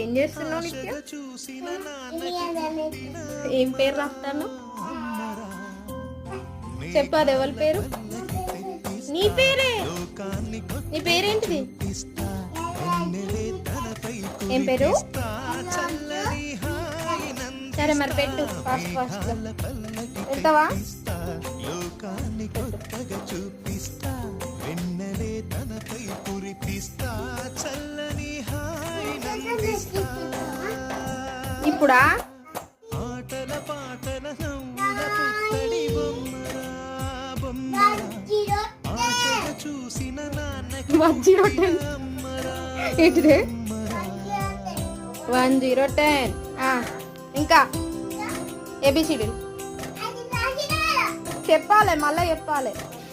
ఏం చేస్తున్నావు? ఏం పేరు రాస్తాను చెప్పు. అది ఎవరి పేరు? నీ పేరే. నీ పేరేంటిది? ఏం పేరు? సరే మరి పెట్టు ఫాస్ట్ ఫాస్ట్. వెళ్తావా? ఇప్పుడా? ఏంటిది? 1010. ఇంకా ఏబిసిడి చెప్పాలి, మళ్ళీ చెప్పాలి.